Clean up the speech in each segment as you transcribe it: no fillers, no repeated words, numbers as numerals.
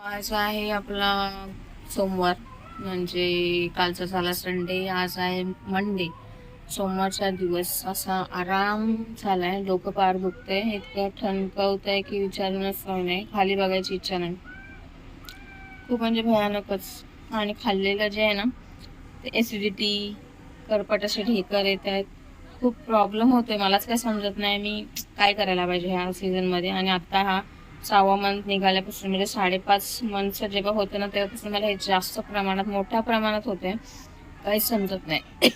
आज आहे आपला सोमवार, म्हणजे कालचा झाला संडे, आज आहे मंडे. सोमवारचा दिवस असा आराम झालाय. डोकं पार दुखतंय, इतकं ठणकावतंय की विचारूनच सोय नाही. खाली बघायची इच्छा नाही, खूप म्हणजे भयानकच. आणि खाल्लेलं जे आहे ना, ते ऍसिडिटी, करपट असे ढेकर येत आहेत. खूप प्रॉब्लेम होतोय. मलाच काय समजत नाही मी काय करायला पाहिजे ह्या सीझन मध्ये. आणि आता हा 6वा मंथ निघाल्यापासून, म्हणजे 5.5 मंथ जेव्हा होतं ना, तेव्हापासून मला हे जास्त प्रमाणात, मोठ्या प्रमाणात होते. काहीच समजत नाही.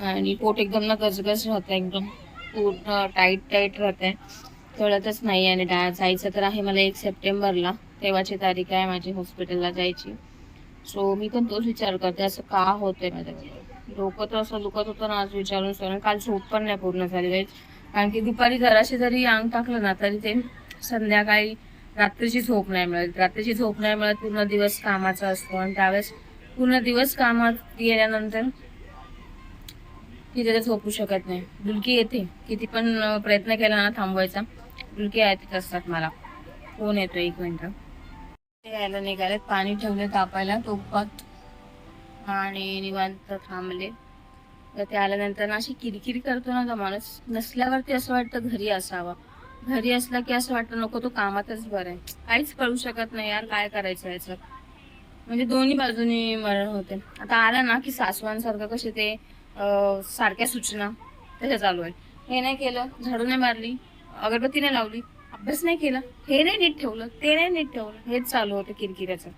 आणि पोट एकदम ना गजगज राहतं, एकदम पूर्ण टाईट टाईट राहते, कळतच नाही. आणि जायचं तर आहे मला 1 सप्टेंबरला, तेव्हाची तारीख आहे माझी हॉस्पिटलला जायची. सो मी पण तोच विचार करते, असं का होतंय माझ्या डोकं तर असं दुखत होतं ना आज विचारून सर. काल झोप पण नाही पूर्ण झाली, कारण की दुपारी जराशी जरी अंग टाकलं ना तरी ते संध्याकाळी रात्रीची झोप नाही मिळत. रात्रीची झोप नाही मिळत, पूर्ण दिवस कामाचा असतो. आणि त्यावेळेस पूर्ण दिवस कामात गेल्यानंतर तिथे झोपू शकत नाही. डुलकी येते, किती पण प्रयत्न केला ना थांबवायचा, डुलकी येतच असतात मला. फोन येतो, 1 मिनिट. ते यायला निघालेत, पाणी ठेवले तापायला टोपात आणि निवांत थांबले. तर ते आल्यानंतर ना अशी किरकिरी करतो ना, माणूस नसल्यावरती असं वाटतं घरी असावं. घरी असला की असं वाटतं नको, तो कामातच बरं आहे. काहीच कळू शकत नाही यार, काय करायचं याचं. म्हणजे दोन्ही बाजूनी मरण होते. आता आला ना की सासवांसारखं कसे ते सारख्या सूचना तशा चालू आहे. हे नाही केलं, झाडू नाही मारली, अगरबत्ती नाही लावली, अभ्यास नाही केला, हे नाही नीट ठेवलं, ते नाही नीट ठेवलं, हेच चालू होतं किरकिऱ्याचं.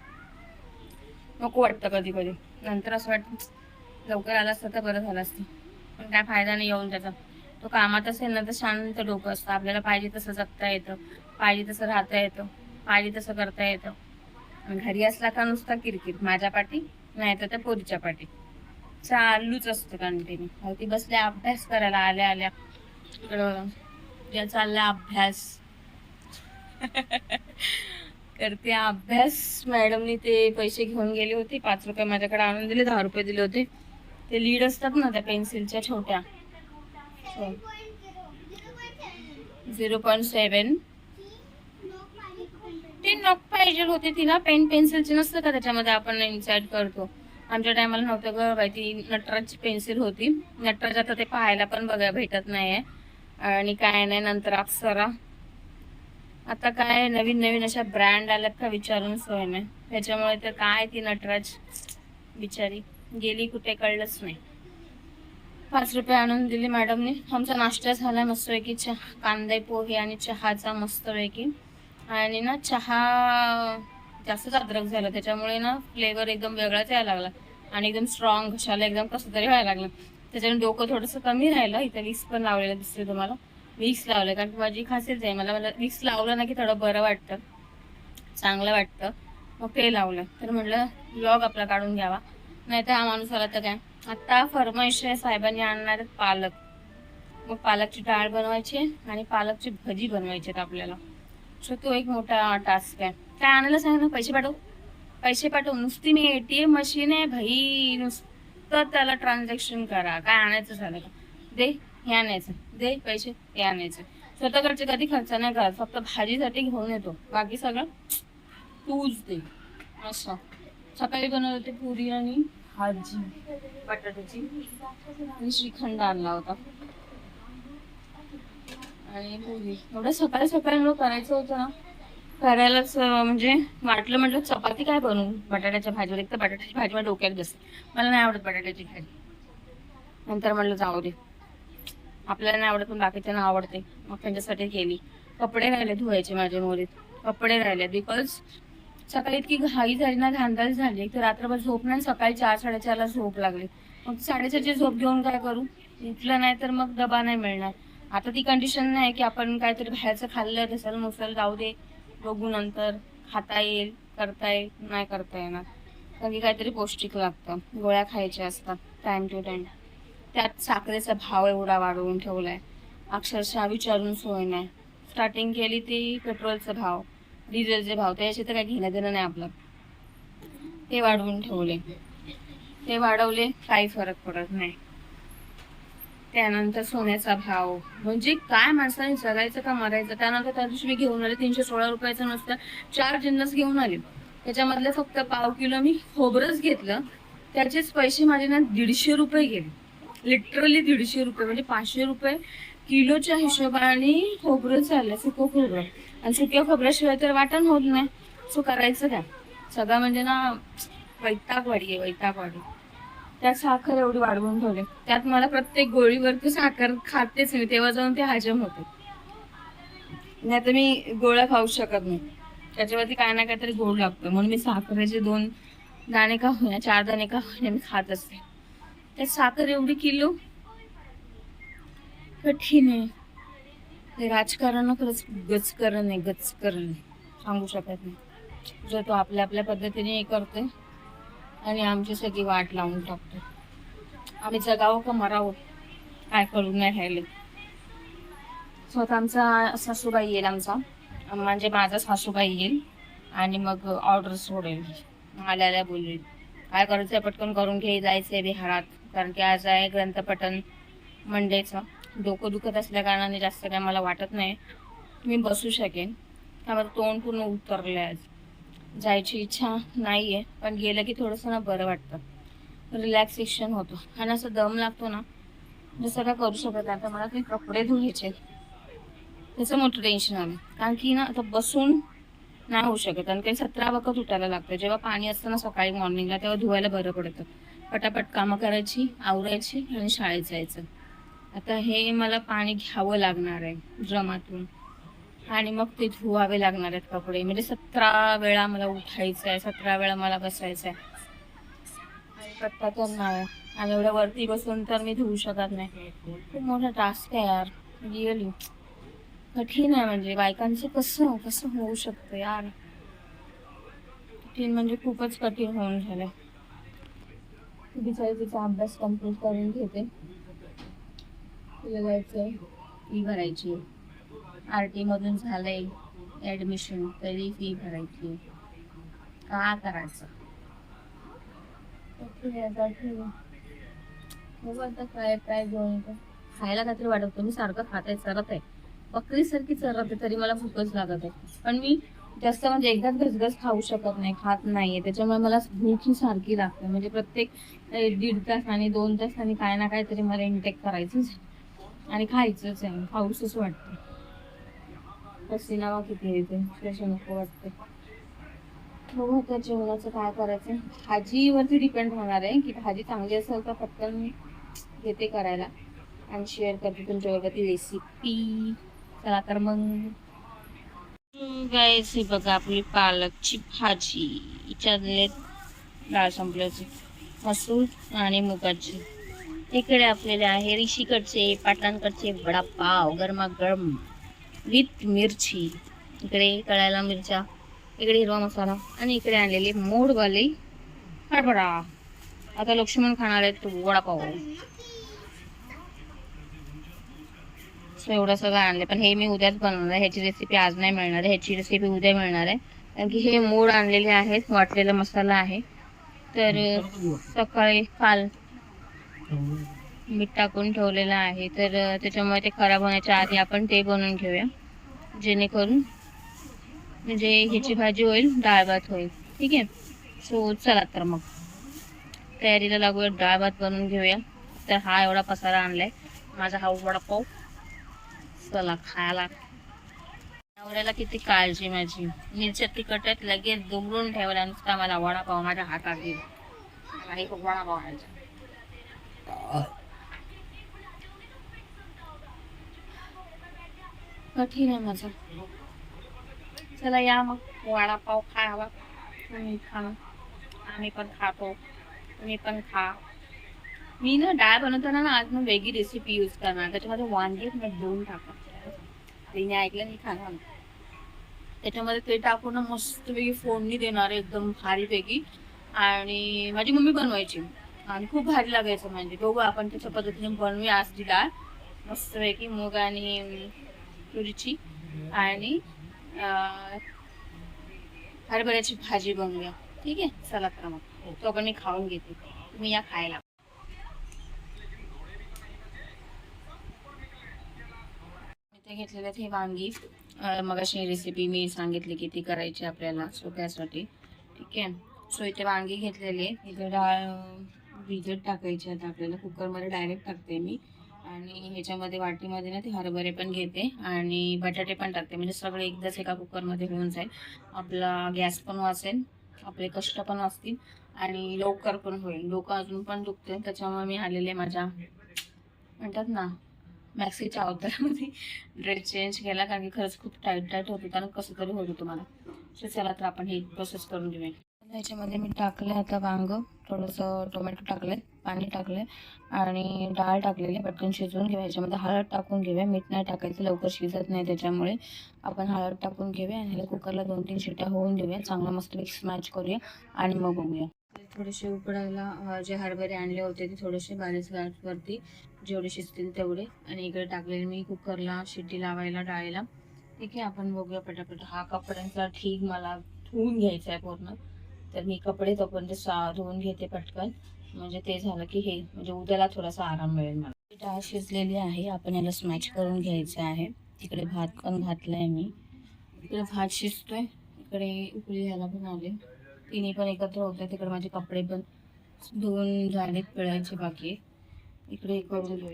नको वाटतं कधी कधी. नंतर असं वाटतं लवकर आला असतं तर बरं झालं असतं, पण काय फायदा नाही येऊन त्याचा. तो कामात असेल ना तर शांत डोकं असतं, आपल्याला पाहिजे तसं जगता येतं, पाहिजे तसं राहता येतं, पाहिजे तसं करता येतं. घरी असला का नुसता किरकिर, माझ्या पाठी नाही तर त्या पोरीच्या पाठी चालूच असतं कंटिन्यू. ती बसल्या अभ्यास करायला, आल्या आल्या चालल्या अभ्यास. करते अभ्यास. मॅडमनी ते पैसे घेऊन गेली होती, 5 रुपये माझ्याकडे आणून दिले, 10 रुपये दिले होते. ते लीड असतात ना त्या पेन्सिलच्या छोट्या, 0.7 ते नॉक पाहिजे होते तिला. पेन्सिलची नसतं का त्याच्यामध्ये आपण इन्सर्ट करतो, आमच्या टायमाला नव्हतं ग बाई. ती नटराजची पेन्सिल होती. नटराज आता ते पाहायला पण बघायला भेटत नाहीये आणि काय नाही. नंतर अप्सरा, आता काय नवीन नवीन अशा ब्रँड आल्यात का विचारून सोय नाही. त्याच्यामुळे तर काय ती नटराज बिचारी गेली कुठे कळलंच नाही. 5 रुपये आणून दिली मॅडमने. आमचा नाश्ता झाला मस्तपैकी, कांदे पोहे आणि चहाचा मस्तपैकी. आणि ना चहा जास्तच अद्रक झालं, त्याच्यामुळे ना फ्लेवर एकदम वेगळाच यायला लागला आणि एकदम स्ट्रॉंग, घशाला एकदम कसं तरी व्हायला लागलं. त्याच्याने डोकं थोडंसं कमी राहिलं. इथं विक्स पण लावलेलं दिसते तुम्हाला, विक्स लावलं कारण की माझी खासियत आहे, मला विक्स लावलं ना की थोडं बरं वाटतं, चांगलं वाटतं. मग ते लावलं. तर म्हटलं ब्लॉग आपला काढून घ्यावा, नाही तर हा माणूस आला तर काय. आता फरमाईश आहे, साहेबांनी आणणार पालक. मग पालकची डाळ बनवायची आणि पालकची भजी बनवायची आपल्याला. सो तो एक मोठा टास्क आहे. काय आणायला सांग ना, पैसे पाठव, पैसे पाठव. नुसती मी ATM मशीन आहे भाई, नुसतं त्याला ट्रान्झॅक्शन करा. काय आणायचं झालं का, दे हे आणायचं, दे पैसे हे आणायचं. स्वतःकडचे कधी खर्च नाही करत, फक्त भाजीसाठी घेऊन येतो, बाकी सगळं तूच दे असं. सकाळी बनवत होते पुरी आणि भाजी बटाट्याची, आणि श्रीखंड आणला होता आणि पोळी. एवढं सकाळी सकाळी करायचं होतं ना, करायलाच म्हणजे वाटलं, म्हटलं चपाती काय बनवू बटाट्याच्या भाजीवर. एक तर बटाट्याची भाजी मला डोक्यात बसते, मला नाही आवडत बटाट्याची भाजी. नंतर म्हटलं जाऊ दे, आपल्याला नाही आवडत पण बाकीच्यांना आवडते, मग त्यांच्यासाठी केली. कपडे राहिले धुवायचे माझे मोरीत, कपडे राहिले, बिकॉज सकाळी इतकी घाई झाली ना, धांदल झाली, तर रात्रभर झोप नाही. सकाळी 4-4:30ला झोप लागली. मग 4:30ची झोप घेऊन काय करू, उठलं नाही तर मग डबा नाही मिळणार. आता ती कंडिशन नाही की आपण काहीतरी बाहेरचं खाल्लं तसं मुसल जाऊ दे, बघू नंतर, खाता येईल, करता येईल, नाही करता येणार. कारण की काहीतरी पौष्टिक लागतं, गोळ्या खायच्या असतात टाइम टू टाइम. त्यात साखरेचा भाव एवढा वाढवून ठेवलाय, अक्षरशः विचारून सोय नाही. स्टार्टिंग केली ती पेट्रोलचा भाव, डिझेलचे भाव, त्याच्याशी तर काही घेणं देणं नाही आपलं. ते वाढवून ठेवले, ते वाढवले, काही फरक पडत नाही. त्यानंतर सोन्याचा भाव, म्हणजे काय माणसाने जगायचं का मरायचं. त्यानंतर त्या दिवशी मी घेऊन आले 316 रुपयाचं नुसतं 4 जिन्नस घेऊन आले. त्याच्यामधले फक्त पाव किलो मी खोबरंच घेतलं, त्याचेच पैसे माझे ना 150 रुपये गेले. लिटरली 150 रुपये, म्हणजे 500 रुपये किलोच्या हिशोबाने खोबरं चाललं, सुकं खोबरं. आणि सुक्या खोबऱ्याशिवाय तर वाटण होत नाही. सो करायचं काय, सगळं म्हणजे ना वैतागवाडी आहे, वैतागवाडी. त्यात साखर एवढी वाढवून ठेवली, त्यात मला प्रत्येक गोळीवरती साखर खातेच मी, तेव्हा जाऊन ते हजम होते. नाही तर मी गोळ्या खाऊ शकत नाही, त्याच्यावरती काय ना काहीतरी गोड लागतं. म्हणून मी साखरेचे 2 दाणे का होईना, 4 दाणे का होईना मी खात असते. त्यात साखर एवढी किलो, कठीण आहे. ते राजकारण खरंच गचकरण आहे, गचकरण सांगू शकत नाही. जो तो आपल्या आपल्या पद्धतीने हे करतोय आणि आमची सगळी वाट लावून टाकतो. आम्ही जगावं का मरावं काय कळून नाही राहिले. स्वतः आमचा सासूबाई येईल, आमचा म्हणजे माझा सासूबाई येईल आणि मग ऑर्डर सोडेल. आल्याला बोलेल काय करायचं पटकन करून घे, जायचंय बिहारात, कारण की आज आहे ग्रंथपठण मंडेचं. डोकं दुखत असल्या कारणाने जास्त काय मला वाटत नाही मी बसू शकेन. त्यामध्ये तोंड पूर्ण उतरलं आहे. आज जायची इच्छा नाही आहे, पण गेलं की थोडंसं ना बरं वाटतं, रिलॅक्सेशन होतं. आणि असं दम लागतो ना, जसं काय करू शकत नाही. आता मला काही कपडे धुवायचे, त्याचं मोठं टेन्शन आलं, कारण की ना आता बसून नाही होऊ शकत. आणि काही 17 वखत उठायला लागतं. जेव्हा पाणी असतं ना सकाळी मॉर्निंगला, तेव्हा धुवायला बरं पडतं. पटापट कामं करायची, आवरायची आणि शाळेत जायचं. आता हे मला पाणी घ्यावं लागणार आहे ड्रमातून आणि मग ते धुवावे लागणार आहेत कपडे. म्हणजे 17 वेळा मला उठायचं आहे, 17 वेळा मला बसायचं आहे आणि पत्ता तर नाही. आणि एवढ्या वरती बसून तर मी धुवू शकत नाही. खूप मोठा टास्क आहे यार, रिअली कठीण आहे. म्हणजे बायकांचं कसं कसं होऊ शकतं यार, कठीण म्हणजे खूपच कठीण होऊन झालंय. बिचारी तिचा अभ्यास कम्प्लीट करून घेते. तिला जायचंय, फी भरायची. RT मधून झालंय ऍडमिशन, तरी फी भरायची. का करायचं, काय काय घेऊन खायला काहीतरी वाटत. मी सारखं खाते, चरत आहे, बकरीसारखी चरत आहे, तरी मला भूकच लागत आहे. पण मी जास्त म्हणजे एकदाच घसघस खाऊ शकत नाही, खात नाहीये. त्याच्यामुळे मला भूक ही सारखी लागते. म्हणजे प्रत्येक 1.5 तास आणि 2 तास आणि काय ना काहीतरी मला इंटेक करायचंच आणि खायचंच आहे. खाऊसच वाटतं. पसीना किती येते, त्याच्या नको वाटते. बघू आता जेवणाचं काय करायचं. भाजीवरती डिपेंड होणार आहे की भाजी चांगली असेल तर पटकन घेते करायला आणि शेअर करते तुमच्यावरती रेसिपी. चला तर मग गाईस, ही बघा आपली पालकची भाजी. हिच्यातले डाळ संपल्याची, मसूर आणि मुगाची. इकडे आपल्याला आहे ऋषीकडचे पाटणकडचे वडापाव गरमागरम विथ मिरची. इकडे तळायला मिरच्या, इकडे हिरवा मसाला आणि इकडे आणलेली मोडवाली हरभरा. आता लक्ष्मण खाणार आहेत वडापाव. एवढं सगळं आणले, पण हे मी उद्याच बनवणार आहे. ह्याची रेसिपी आज नाही मिळणार आहे, ह्याची रेसिपी उद्या मिळणार आहे. कारण की हे मोड आणलेले आहेत, वाटलेला मसाला आहे. तर सकाळी काल मीठ टाकून ठेवलेलं आहे, तर त्याच्यामुळे ते खराब होण्याच्या आधी आपण ते बनवून घेऊया, जेणेकरून म्हणजे ह्याची भाजी होईल, डाळ भात होईल. ठीक आहे. सो चला तर मग तयारीला लागूया, डाळ भात बनवून घेऊया. तर हा एवढा पसारा आणलाय माझा हा वडापाव. चला खायला. नवऱ्याला किती काळजी माझी. मिरच्या तिखट आहेत, लगेच दुमडून ठेवला नुसता मला वडापाव माझ्या हातात घेईल. मला खूप वडापाव खायचा. कठीण आहे माझं. चला या मग वडापाव खावा. तुम्ही खा, आम्ही पण खातो, तुम्ही पण खा. मी ना डाळ बनवताना ना आज मग वेगळी रेसिपी यूज करणार. त्याच्यामध्ये वांगे मग 2 टाका. तिने ऐकलं मी खाणार. त्याच्यामध्ये ते टाकून मस्तपैकी फोडणी देणार एकदम भारीपैकी. आणि माझी मम्मी बनवायची आणि खूप भारी लागायचं. म्हणजे बघू आपण त्याच्या पद्धतीने बनवूया आज ती डाळ मस्तपैकी. मूग आणि तुरीची आणि हरभऱ्याची भाजी बनवूया. ठीक आहे. चला तर मग तो पण मी खाऊन घेते, तुम्ही या खायला. घेतलेले आहेत हे वांगी. मगाशी रेसिपी मी सांगितली की ती करायची आपल्याला, सो त्यासाठी. ठीक आहे. सो इथे वांगी घेतलेली आहे. इथे डाळ भिजत टाकायची आता आपल्याला. कुकरमध्ये डायरेक्ट टाकते मी. आणि ह्याच्यामध्ये वाटीमध्ये ना ते हरभरे पण घेते आणि बटाटे पण टाकते, म्हणजे सगळे एकदाच एका कुकरमध्ये होऊन जाईल. आपला गॅस पण वाचेल, आपले कष्ट पण वाचतील आणि लवकर पण होईल. डोकं अजून पण दुखते, त्याच्यामुळे मी आलेले माझ्या म्हणतात ना मॅक्सीच्या अवतारामध्ये ड्रेस चेंज केला, कारण की खरंच खूप टाईट होत होता आणि कसं तरी होत होतं मला. सो चला तर आपण ही प्रोसेस करून घेऊया. ह्याच्यामध्ये मी टाकलं आता वांग, थोडंसं टोमॅटो टाकले, पाणी टाकले आणि डाळ टाकलेली. पटकन शिजवून घेऊया. ह्याच्यामध्ये हळद टाकून घेऊया. मीठ नाही टाकायचं, लवकर शिजत नाही, त्याच्यामुळे आपण हळद टाकून घेऊया आणि ह्याला कुकरला 2-3 शिट्ट्या होऊन देऊया. चांगला मस्त मिक्स मॅच करूया आणि मग बघूया. थोडेसे उकडायला जे हरभरे आणले होते ते थोडेसे बारीक गॅसवरती जेवढे शिजतील तेवढे, आणि इकडे टाकलेले मी कुकरला शिट्टी लावायला डाळीला. ठीक आहे, आपण बघूया पटापट. हा कपड्यांचा ठीक मला धुवून घ्यायचा आहे पूर्ण, तर मी कपडे तोपर्यंत धुवून घेते पटकन, म्हणजे ते झालं की हे म्हणजे उद्याला थोडासा आराम मिळेल मला. डाळ शिजलेली आहे, आपण याला स्मॅच करून घ्यायचं आहे. तिकडे भात पण घातलाय मी. इकडे भात शिजतोय, इकडे उकळी ह्याला पण आले. तिन्ही पण एकत्र होते. तिकडे माझे कपडे पण धुवून झालेत, पिळायचे बाकी. इकडे करून घेऊ.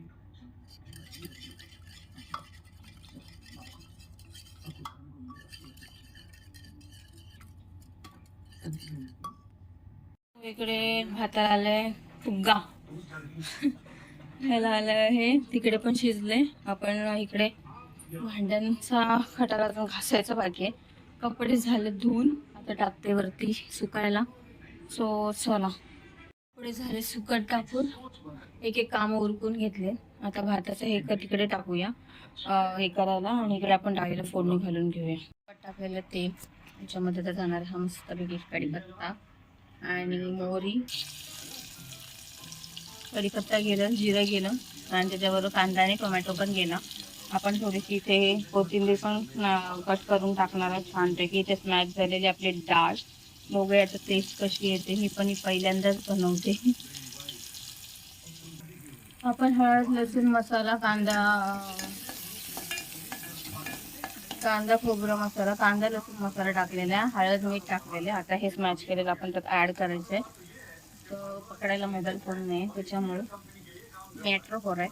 इकडे भाताला आलंय फुग्गा, ह्याला आलं हे. तिकडे पण शिजले. आपण इकडे भांड्यांचा खटारा अजून घासायचा बाकी आहे. कपडे झाले धुवून, आता टाकते वरती सुकायला. सो चला, कपडे झाले सुकत टाकून, एक एक काम उरकून घेतले. आता भाताचं हे तिकडे टाकूया हे करायला, आणि इकडे आपण डाळीला फोडणी घालून घेऊया. टाकलेलं तेल, त्याच्यामध्ये तर जाणार हा मस्तपैकी कढीपत्ता आणि मोहरी. कढीपत्ता गेलं, जिरं गेलं आणि त्याच्याबरोबर कांदा आणि टोमॅटो पण गेला. आपण थोडीशी इथे कोथिंबीर पण कट करून टाकणार आहे छानपैकी. इथे स्मॅश झालेली आपली डाळ. बघूया आता टेस्ट कशी येते. मी पण पहिल्यांदाच बनवते. आपण हळद, लसूण, मसाला, कांदा खोबरं मसाला, कांदा लसूण मसाला टाकलेला, हळद मीठ टाकलेले. आता हे स्मॅश केलेलं आपण त्यात ॲड करायचं आहे. तर पकडायला मोबाईल फोन नाही, त्याच्यामुळे मॅटर हो रहा है.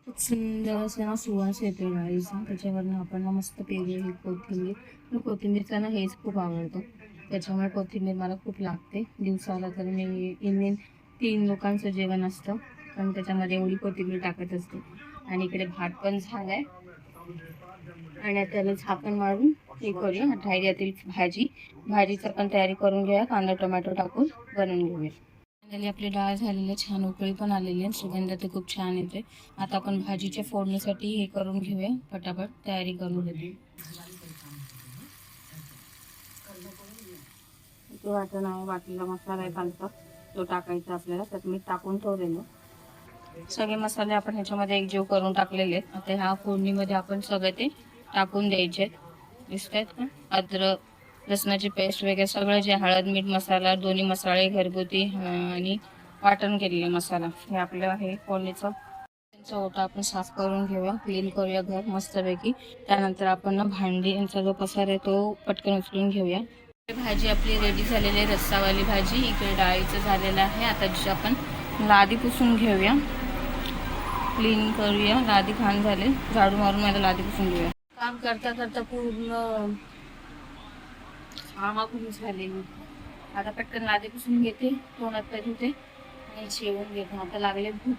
खूप सुंदर असं ना सुवास येतो डाळीचा. त्याच्यावरनं आपण मस्त पेरलेली कोथिंबीर. कोथिंबीरचा ना हेच खूप आवडतो, त्याच्यामुळे कोथिंबीर मला खूप लागते. दिवसाला तर मी 3 लोकांचं जेवण असतं, पण त्याच्यामध्ये एवढी कोथिंबीर टाकत असते. आणि इकडे भात पण झालाय आणि त्याला झाकण मारून हे करूया. राहिल्यातील भाजीचं पण तयारी करून घेऊया. कांदा टोमॅटो टाकून बनवून घेऊया. आपली डाळ झालेली, छान उकळी पण आलेली आहे, सुगंध तर खूप छान येते. आता आपण भाजीच्या फोडणीसाठी हे करून घेऊया, पटापट तयारी करून घेते. वाटण आहे, वाटीला मसाला आहे कालचा, तो टाकायचा आपल्याला. त्यात मी टाकून ठेवलेलं सगळे मसाले आपण ह्याच्यामध्ये एकजीव करून टाकलेले आहेत. आता ह्या फोडणीमध्ये आपण सगळे ते टाकून द्यायचे. दिसत आहेत का? अद्रक लसणाची पेस्ट वगैरे सगळं, जे हळद मीठ मसाला, दोन्ही मसाले घरगुती आणि वाटण केलेले मसाला, हे आपलं आहे फोडणीचं. त्यांचा ओटा आपण साफ करून घेऊया, क्लीन करूया घर मस्तपैकी. त्यानंतर आपण ना भांडी यांचा जो पसार आहे तो पटकन उचलून घेऊया. भाजी आपली रेडी झालेली आहे, रस्सावाली भाजी. इकडे डाळीचं झालेलं आहे. आता जी आपण लादी पुसून घेऊया, क्लीन करूया. लादी घाण झाले, झाडू मारून मला लादी पुसून घेऊया. काम करता करता पूर्ण खूप झाले. आता पटकन लादी पुसून घेते, तोंडात धुते आणि जेवून घेते. आता लागले भूक.